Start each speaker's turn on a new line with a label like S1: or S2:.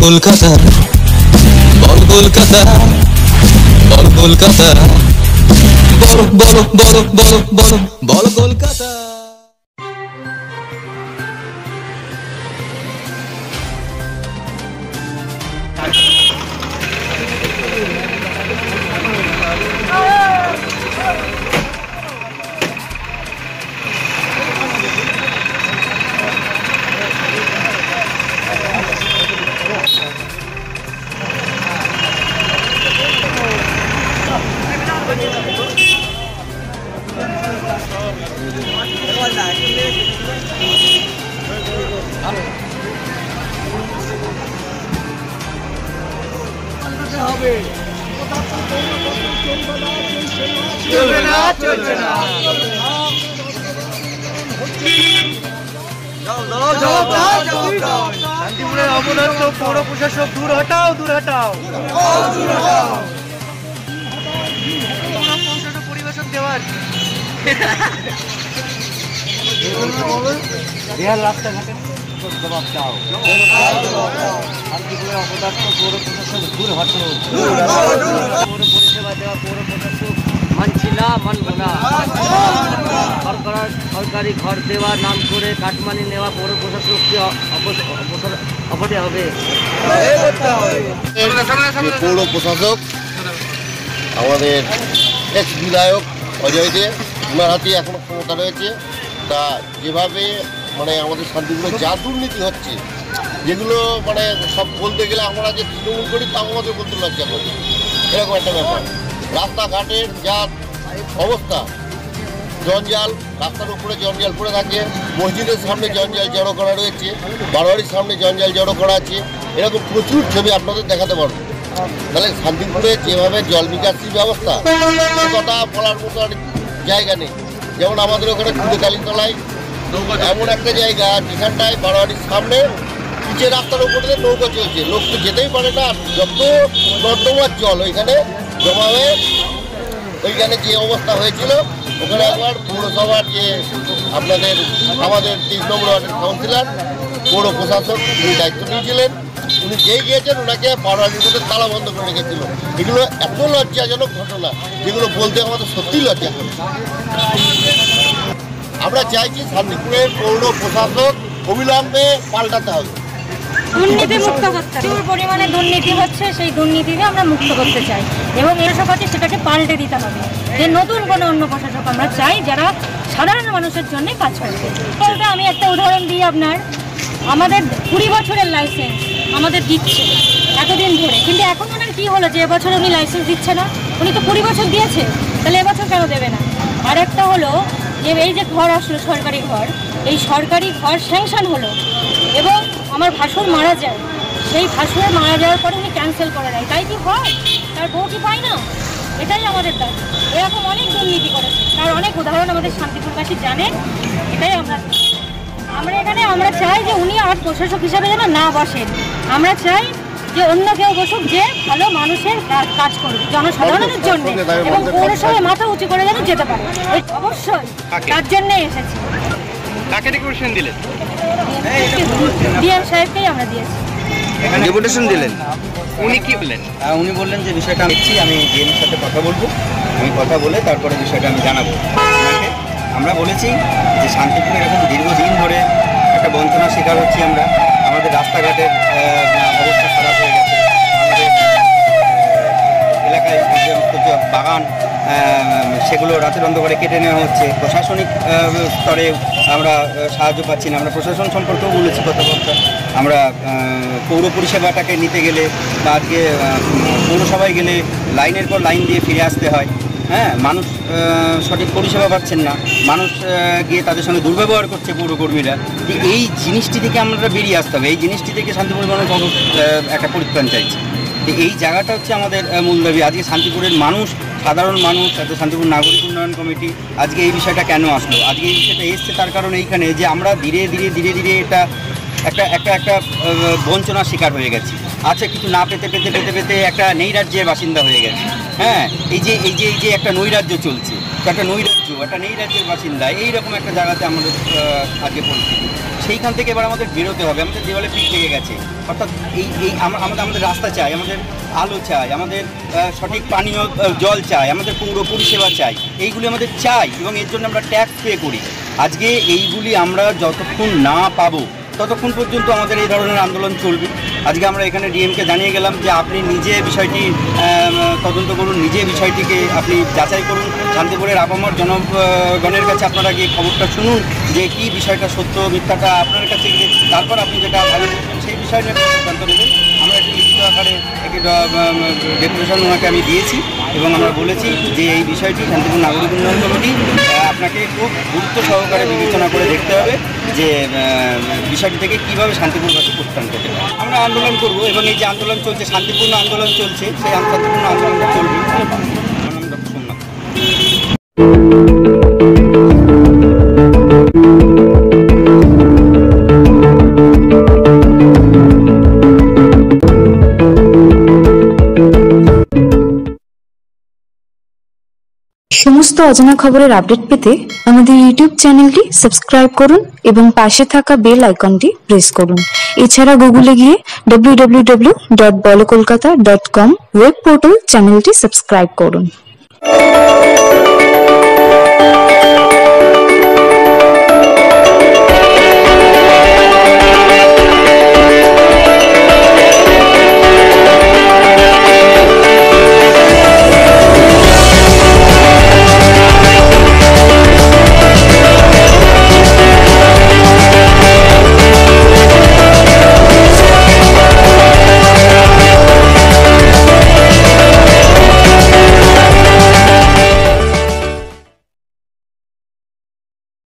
S1: কলকাতা, বল কলকাতা, বল কলকাতা, বলো বলো বলো বলো বলো বল কলকাতা।
S2: চলবে না, চলবে না। শান্তিপুরের অবদার্থ পৌর প্রশাসক দূর হটাও, দূর হটাও। পরিবেশন দেওয়ার রাস্তাঘাটে জবাব দাও। শান্তিপুরের অপদার্থ পৌর প্রশাসক দূর হটো। পৌর পরিষেবা দেওয়া পৌর প্রশাসক মানছি না, মানব না। সরকারি ঘর দেওয়ার নাম করে কাটমানি নেওয়া পৌর প্রশাসককে অপদে হবে।
S3: পৌর প্রশাসক আমাদের এক্স বিধায়ক অজয় দে, ওনার হাতে এখনো ক্ষমতা রয়েছে। তা যেভাবে মানে আমাদের শান্তিপুরে যা দুর্নীতি হচ্ছে, যেগুলো মানে সব বলতে গেলে আমরা যে তৃণমূল করি তা আমাদের বলতে লজ্জা করি, এরকম একটা ব্যাপার। রাস্তাঘাটের যা অবস্থা, জঞ্জাল, রাস্তার উপরে জঞ্জাল পড়ে থাকে, মসজিদের সামনে জঞ্জাল জড়ো করা রয়েছে, বারোয়ারির সামনে জঞ্জাল জড়ো করা আছে, এরকম প্রচুর ছবি আপনাদের দেখাতে পারবো। তাহলে শান্তিপুরে যেভাবে জল নিকাশি ব্যবস্থা, কথা বলার মতো আর জায়গা নেই। যেমন আমাদের ওখানে কুড়েকালীতলায় এমন একটা জায়গা যেখানটায় বারোয়ারির সামনে পিচে রাস্তার উপরে নৌকা চলছে, লোক তো যেতেই পারে না। যত নর্দমার জল ওইখানে জমা হয়ে ওইখানে যে অবস্থা হয়েছিল, ওখানে একবার পৌরসভার যে আমাদের 30 নম্বর ওয়ার্ডের কাউন্সিলর, পৌর প্রশাসক উনি দায়িত্ব নিয়েছিলেন। উনি যেই গিয়েছেন ওনাকে বারোয়ারির মধ্যে তালা বন্ধ করে রেখেছিল। এগুলো এত লজ্জাজনক ঘটনা, যেগুলো বলতে আমাদের সত্যিই লজ্জা করে। আমরা চাইছি শান্তিপুরের পৌর প্রশাসক অবিলম্বে পাল্টাতে হবে,
S4: দুর্নীতি মুক্ত করতে। প্রচুর পরিমাণে দুর্নীতি হচ্ছে, সেই দুর্নীতিকে আমরা মুক্ত করতে চাই এবং এর সাথে সেটাকে পাল্টে দিতে হবে। যে নতুন কোনো অন্য প্রশাসক আমরা চাই যারা সাধারণ মানুষের জন্য কাজ করবে। বলতে আমি একটা উদাহরণ দিই, আপনার আমাদের 20 বছরের লাইসেন্স আমাদের দিচ্ছে এতদিন ধরে, কিন্তু এখন ওনার কী হলো যে এবছর উনি লাইসেন্স দিচ্ছে না? উনি তো 20 বছর দিয়েছে, তাহলে এবছর কেন দেবে না? আর একটা হলো যে এই যে ঘর আসলো সরকারি ঘর, এই সরকারি ঘর স্যাংশন হলো এবং আমার ভাসুর মারা যায়, সেই ভাসুর মারা যাওয়ার পরে উনি ক্যান্সেল করে দেয়। তাই কি হয়? তার বউ কি পায় না? এটাই আমাদের দাবি। এরকম অনেক দুর্নীতি করেছে, তার অনেক উদাহরণ আমাদের শান্তিপুরবাসী জানেন। এটাই আমরা এখানে আমরা চাই যে উনি আর প্রশাসক হিসাবে যেন না বসেন। আমরা চাই যে অন্য কেউ বসুক, যে ভালো মানুষের কাজ করবে জনসাধারণের জন্য এবং পৌরসভায় মাথা উঁচু করে যেন যেতে পারে। অবশ্যই তার জন্যে এসেছি।
S2: কাকে ডেপুটেশন দিলেন?
S4: ডিএম সাহেবকেই আমরা দিয়েছি।
S2: ডেপুটেশন দিলেন, উনি কি বললেন?
S5: উনি বললেন যে বিষয়টা আমি ডিএমের সাথে কথা বলবো, আমি কথা বলে তারপরে বিষয়টা আমি জানাবো। আমরা বলেছি যে শান্তিপুরে এরকম দীর্ঘদিন ধরে একটা বঞ্চনার শিকার হচ্ছি আমরা। আমাদের রাস্তাঘাটের অবস্থা খারাপ হয়ে গেছে। আমাদের এলাকায় যে বাগান সেগুলো রাতের অন্ধকারে কেটে নেওয়া হচ্ছে। প্রশাসনিক স্তরে আমরা সাহায্য পাচ্ছি না। আমরা প্রশাসন সম্পর্কেও বলেছি কথাবার্তা। আমরা পৌর পরিষেবাটাকে নিতে গেলে বা আজকে পৌরসভায় গেলে লাইনের পর লাইন দিয়ে ফিরে আসতে হয়। হ্যাঁ, মানুষ সঠিক পরিষেবা পাচ্ছেন না, মানুষ গিয়ে তাদের সঙ্গে দুর্ব্যবহার করছে পৌরকর্মীরা। এই জিনিসটি থেকে আমরা বেরিয়ে আসতে হবে। এই জিনিসটি থেকে শান্তিপুর মানুষ একটা পরিত্রাণ চাইছে। এই জায়গাটা হচ্ছে আমাদের মূল দাবি। আজকে শান্তিপুরের মানুষ, সাধারণ মানুষ, শান্তিপুর নাগরিক উন্নয়ন কমিটি আজকে এই বিষয়টা কেন আসলো, আজকে এই বিষয়টা এসছে তার কারণ এইখানে যে আমরা ধীরে ধীরে এটা একটা একটা একটা বঞ্চনার শিকার হয়ে গেছি। আচ্ছা, কিছু না পেতে পেতে পেতে পেতে একটা নৈরাজ্যের বাসিন্দা হয়ে গেছে। হ্যাঁ, এই যে একটা নৈরাজ্য চলছে, একটা নৈরাজ্যের বাসিন্দা, এইরকম একটা জায়গাতে আমাদের আজকে পরিস্থিতি। সেইখান থেকে এবার আমাদের বেরোতে হবে। আমাদের দেওয়ালে পিঠ লেগে গেছে। অর্থাৎ আমাদের রাস্তা চাই, আমাদের আলো চাই, আমাদের সঠিক পানীয় জল চাই, আমাদের পৌর পরিষেবা চাই। এইগুলি আমাদের চাই এবং এর জন্য আমরা ট্যাক্স পে করি। আজকে এইগুলি আমরা যতক্ষণ না পাবো ততক্ষণ পর্যন্ত আমাদের এই ধরনের আন্দোলন চলবে। আজকে আমরা এখানে ডিএমকে জানিয়ে গেলাম যে আপনি নিজে বিষয়টি তদন্ত করুন, নিজে বিষয়টিকে আপনি যাচাই করুন। শান্তিপুরের আপামর জনগণের কাছে আপনারা গিয়ে খবরটা শুনুন যে কী বিষয়টা সত্য মিথ্যাটা আপনার কাছে গিয়ে তারপর আপনি যেটা ভালো করবেন সেই বিষয় নিয়ে সিদ্ধান্ত নেবেন। আমরা একটি লিখিত আকারে একটি ডেপুটেশন ওনাকে আমি দিয়েছি এবং আমরা বলেছি যে এই বিষয়টি শান্তিপুর নাগরিক উন্নয়ন কমিটি আপনাকে খুব গুরুত্ব সহকারে বিবেচনা করে দেখতে হবে যে বিষয়টি থেকে কীভাবে শান্তিপূর্ণভাবে প্রস্থান পেতে পারে। আমরা আন্দোলন করব এবং এই যে আন্দোলন চলছে, শান্তিপূর্ণ আন্দোলন চলছে, সেই শান্তিপূর্ণ আন্দোলনটা চলবে। আমার নাম ডক্টর সোমনাথ।
S6: সমস্ত অজানা খবরের আপডেট পেতে আমাদের ইউটিউব চ্যানেলটি সাবস্ক্রাইব করুন এবং পাশে থাকা বেল আইকনটি প্রেস করুন। এছাড়া গুগলে গিয়ে www.bolokolkata.com ওয়েব পোর্টাল চ্যানেলটি সাবস্ক্রাইব করুন।